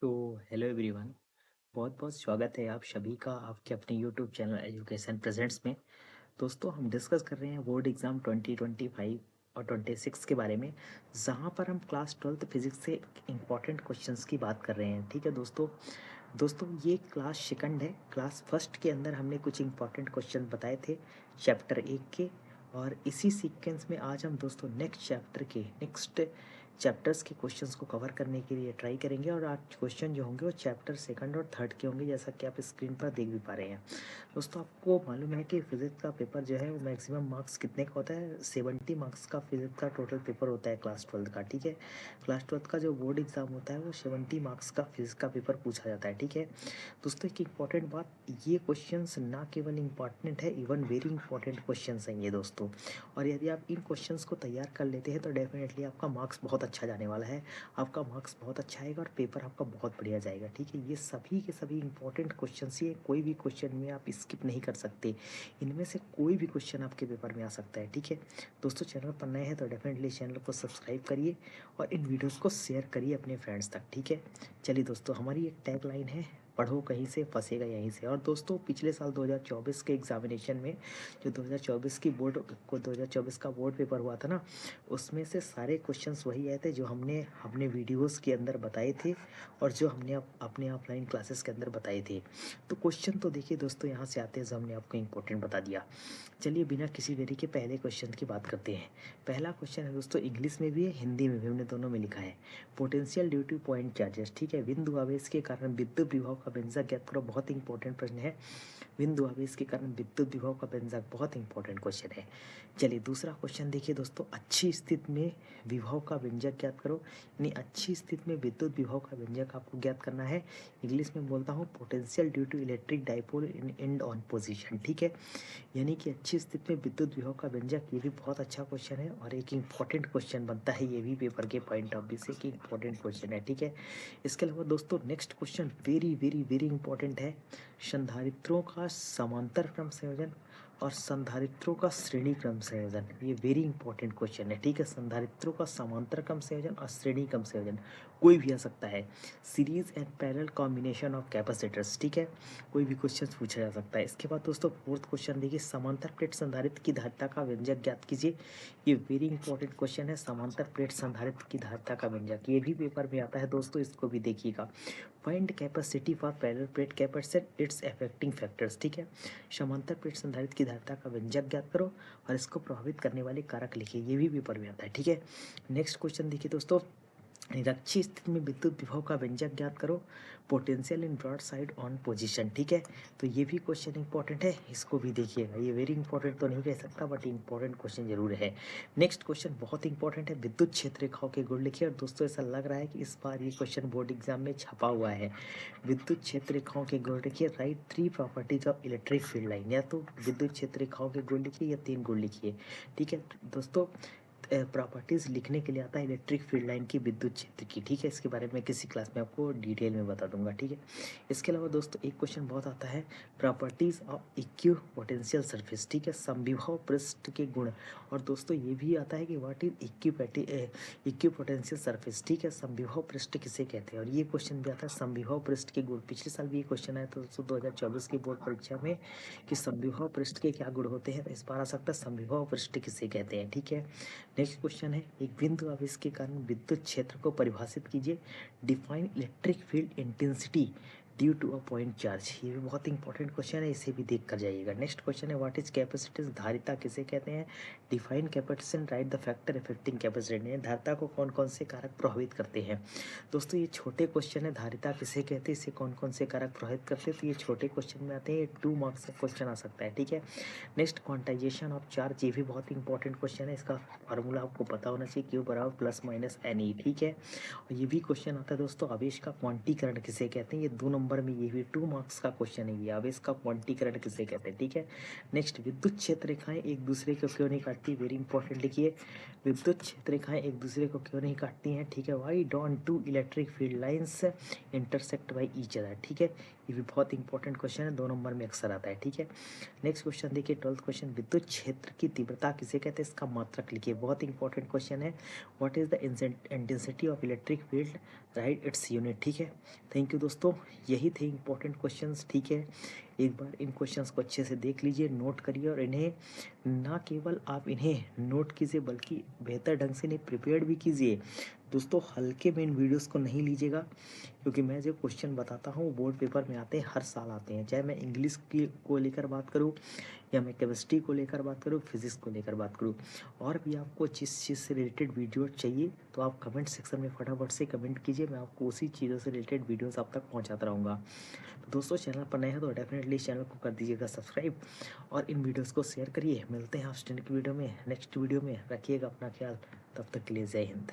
तो hello everyone. बहुत बहुत स्वागत है आप सभी का आपके अपने यूट्यूब चैनल एजुकेशन प्रेजेंट्स में। दोस्तों, हम डिस्कस कर रहे हैं बोर्ड एग्ज़ाम 2025 और 26 के बारे में, जहां पर हम क्लास 12th फिजिक्स से इंपॉर्टेंट क्वेश्चंस की बात कर रहे हैं। ठीक है दोस्तों। दोस्तों, ये क्लास सेकंड है। क्लास फर्स्ट के अंदर हमने कुछ इंपॉर्टेंट क्वेश्चन बताए थे चैप्टर 1 के, और इसी सीक्वेंस में आज हम दोस्तों नेक्स्ट चैप्टर्स के क्वेश्चंस को कवर करने के लिए ट्राई करेंगे। और आज क्वेश्चन जो होंगे वो चैप्टर सेकंड और थर्ड के होंगे, जैसा कि आप स्क्रीन पर देख भी पा रहे हैं। दोस्तों, आपको मालूम है कि फिजिक्स का पेपर जो है वो मैक्सिमम मार्क्स कितने का होता है? 70 मार्क्स का फिजिक्स का टोटल पेपर होता है क्लास 12th का। ठीक है, क्लास 12th का जो बोर्ड एग्जाम होता है वो 70 मार्क्स का फिजिक्स का पेपर पूछा जाता है। ठीक है दोस्तों, एक इंपॉर्टेंट बात, ये क्वेश्चंस ना केवल इंपॉर्टेंट है, इवन वेरी इंपॉर्टेंट क्वेश्चंस हैं ये दोस्तों। और यदि आप इन क्वेश्चंस को तैयार कर लेते हैं तो डेफिनेटली आपका मार्क्स बहुत अच्छा जाने वाला है। आपका मार्क्स बहुत अच्छा आएगा और पेपर आपका बहुत बढ़िया जाएगा। ठीक है, ये सभी के सभी इंपॉर्टेंट क्वेश्चंस ही है, कोई भी क्वेश्चन में आप स्किप नहीं कर सकते। इनमें से कोई भी क्वेश्चन आपके पेपर में आ सकता है। ठीक है दोस्तों, चैनल पर नए हैं तो डेफिनेटली चैनल को सब्सक्राइब करिए और इन वीडियोज़ को शेयर करिए अपने फ्रेंड्स तक। ठीक है, चलिए दोस्तों, हमारी एक टैग लाइन है, पढ़ो कहीं से फंसेगा यहीं से। और दोस्तों, पिछले साल 2024 के एग्जामिनेशन में जो 2024 का बोर्ड पेपर हुआ था ना, उसमें से सारे क्वेश्चंस वही आए थे जो हमने अपने वीडियोस के अंदर बताए थे और जो हमने अपने ऑफलाइन क्लासेस के अंदर बताए थे। तो क्वेश्चन तो देखिए दोस्तों, यहाँ से आते हैं जो हमने आपको इंपॉर्टेंट बता दिया। चलिए बिना किसी देरी के पहले क्वेश्चन की बात करते हैं। पहला क्वेश्चन है दोस्तों, इंग्लिश में भी है हिंदी में भी, हमने दोनों में लिखा है। Potential due two point charges. ठीक है, बिंदु आवेश के कारण विद्युत विभव का व्यंजक ज्ञात करो। बहुत इंपॉर्टेंट प्रश्न है। बिंदु आवेश के कारण विद्युत विभव का व्यंजक, बहुत इंपॉर्टेंट क्वेश्चन है। चलिए दूसरा क्वेश्चन देखिए दोस्तों, अच्छी स्थिति में विभव का व्यंजक ज्ञात करो। यानी अच्छी स्थिति में विद्युत विभव का व्यंजक आपको ज्ञात करना है। इंग्लिश में बोलता हूँ potential due to electric dipole in end on position. ठीक है, यानी कि अच्छी स्थिति में विद्युत विभव का व्यंजक, ये भी बहुत अच्छा क्वेश्चन है और एक इंपॉर्टेंट क्वेश्चन बनता है ये भी पेपर के पॉइंट ऑफ व्यू से कि इंपॉर्टेंट क्वेश्चन है। ठीक है, इसके अलावा दोस्तों next question very very very important है। संधारित्रों का समांतर क्रम संयोजन और संधारित्रों का श्रेणी क्रम संयोजन, ये वेरी इंपॉर्टेंट क्वेश्चन है। ठीक है, संधारित्रों का समांतर क्रम संयोजन और श्रेणी क्रम संयोजन कोई भी आ सकता है। Series and parallel combination of capacitors. ठीक है, कोई भी क्वेश्चन पूछा जा सकता है। इसके बाद दोस्तों फोर्थ क्वेश्चन देखिए, समांतर प्लेट संधारित्र की धारिता का व्यंजक ज्ञात कीजिए। ये वेरी इंपॉर्टेंट क्वेश्चन है, समांतर प्लेट संधारित्र की धारिता का व्यंजक, ये भी पेपर में आता है दोस्तों, इसको भी देखिएगा। Find capacity for parallel plate capacitor it's affecting factors. ठीक है, समांतर प्लेट संधारित्र की धारिता का व्यंजक ज्ञात करो और इसको प्रभावित करने वाले कारक लिखिए, ये भी पेपर में आता है। ठीक है, नेक्स्ट क्वेश्चन देखिए दोस्तों, निरक्षीय स्थिति में विद्युत विभव का व्यंजक ज्ञात करो। Potential in broad side on position. ठीक है, तो ये भी क्वेश्चन इंपॉर्टेंट है, इसको भी देखिएगा। ये वेरी इंपॉर्टेंट तो नहीं कह सकता बट इंपॉर्टेंट क्वेश्चन जरूर है। नेक्स्ट क्वेश्चन बहुत इंपॉर्टेंट है, विद्युत क्षेत्र रेखाओं के गुण लिखिए। और दोस्तों ऐसा लग रहा है कि इस बार ये क्वेश्चन बोर्ड एग्जाम में छपा हुआ है। विद्युत क्षेत्र रेखाओं के गुण लिखिए। Right 3 properties of electric field line, या तो विद्युत क्षेत्र रेखाओं के गुण लिखिए या 3 गुण लिखिए। ठीक है दोस्तों, प्रॉपर्टीज लिखने के लिए आता है इलेक्ट्रिक फील्ड लाइन की, विद्युत क्षेत्र की। ठीक है, इसके बारे में किसी क्लास में आपको डिटेल में बता दूंगा। ठीक है, इसके अलावा दोस्तों एक क्वेश्चन बहुत आता है, प्रॉपर्टीज ऑफ इक्यू पोटेंशियल सरफेस। ठीक है, समविभव पृष्ठ के गुण। और दोस्तों ये भी आता है कि व्हाट इज इक्यू पोटेंशियल सरफेस। ठीक है, समविभव पृष्ठ किसे कहते हैं, और ये क्वेश्चन भी आता है समविभव पृष्ठ के गुण। पिछले साल भी ये क्वेश्चन आया था दोस्तों 2024 की बोर्ड परीक्षा में कि समविभव पृष्ठ के क्या गुण होते हैं, तो इस बार आ सकता है समविभव पृष्ठ किसे कहते हैं। ठीक है, नेक्स्ट क्वेश्चन है, एक बिंदु आवेश के कारण विद्युत क्षेत्र को परिभाषित कीजिए। Define electric field intensity due to a point charge. ये भी बहुत इंपॉर्टेंट क्वेश्चन है, इसे भी देख कर जाइएगा। नेक्स्ट क्वेश्चन है, व्हाट इज कैपेसिटेंस, धारिता किसे कहते हैं। Define capacitance, right the factor affecting capacitance, धारिता को कौन कौन से कारक प्रभावित करते हैं। दोस्तों ये छोटे क्वेश्चन है, धारिता किसे कहते हैं, इसे कौन कौन से कारक प्रभावित करते हैं, तो ये छोटे क्वेश्चन में आते हैं, 2 मार्क्स का क्वेश्चन आ सकता है। ठीक है, नेक्स्ट क्वांटाइजेशन ऑफ चार्ज, ये भी बहुत इंपॉर्टेंट क्वेश्चन है, इसका फार्मूला आपको पता होना चाहिए, क्यू बराबर प्लस माइनस एन ई। ठीक है, और ये भी क्वेश्चन आता है दोस्तों, आवेश का क्वांटीकरण किसे कहते हैं, ये 2 नंबर में, ये भी 2 मार्क्स का क्वेश्चन है, ये आवेश का क्वांटीकरण किसे कहते हैं। ठीक है, नेक्स्ट विद्युत क्षेत्र रेखाएं एक दूसरे को क्यों नहीं काटती, वेरी इंपॉर्टेंट लिखिए, विद्युत क्षेत्र रेखाएं एक दूसरे को क्यों नहीं काटती हैं। ठीक है, why don't two electric field lines intersect by each other. ठीक है, ये भी बहुत इंपॉर्टेंट क्वेश्चन है, 2 नंबर में अक्सर आता है। ठीक है, नेक्स्ट क्वेश्चन देखिए, 12th क्वेश्चन, विद्युत क्षेत्र की तीव्रता किसे कहते हैं, इसका मात्रक लिखिए, बहुत इंपॉर्टेंट क्वेश्चन है। What is the intensity of electric field right, its unit, ठीक है। थैंक यू दोस्तों, यही थे इंपॉर्टेंट क्वेश्चंस, ठीक है। एक बार इन क्वेश्चंस को अच्छे से देख लीजिए, नोट करिए, और इन्हें ना केवल आप इन्हें नोट कीजिए बल्कि बेहतर ढंग से इन्हें प्रिपेयर्ड भी कीजिए। दोस्तों हल्के में इन वीडियोस को नहीं लीजिएगा, क्योंकि मैं जो क्वेश्चन बताता हूँ वो बोर्ड पेपर में आते हैं, हर साल आते हैं, चाहे मैं इंग्लिश की को लेकर बात करूँ या मैं केमिस्ट्री को लेकर बात करूँ, फिजिक्स को लेकर बात करूँ। और भी आपको जिस चीज़ से रिलेटेड वीडियो चाहिए तो आप कमेंट सेक्शन में फटाफट से कमेंट कीजिए, मैं आपको उसी चीज़ों से रिलेटेड वीडियोस आप तक पहुंचाता रहूँगा। तो दोस्तों चैनल पर नए हैं तो डेफिनेटली इस चैनल को कर दीजिएगा सब्सक्राइब, और इन वीडियोस को शेयर करिए। मिलते हैं आप स्टैंड की वीडियो में, नेक्स्ट वीडियो में। रखिएगा अपना ख्याल, तब तक के लिए जय हिंद।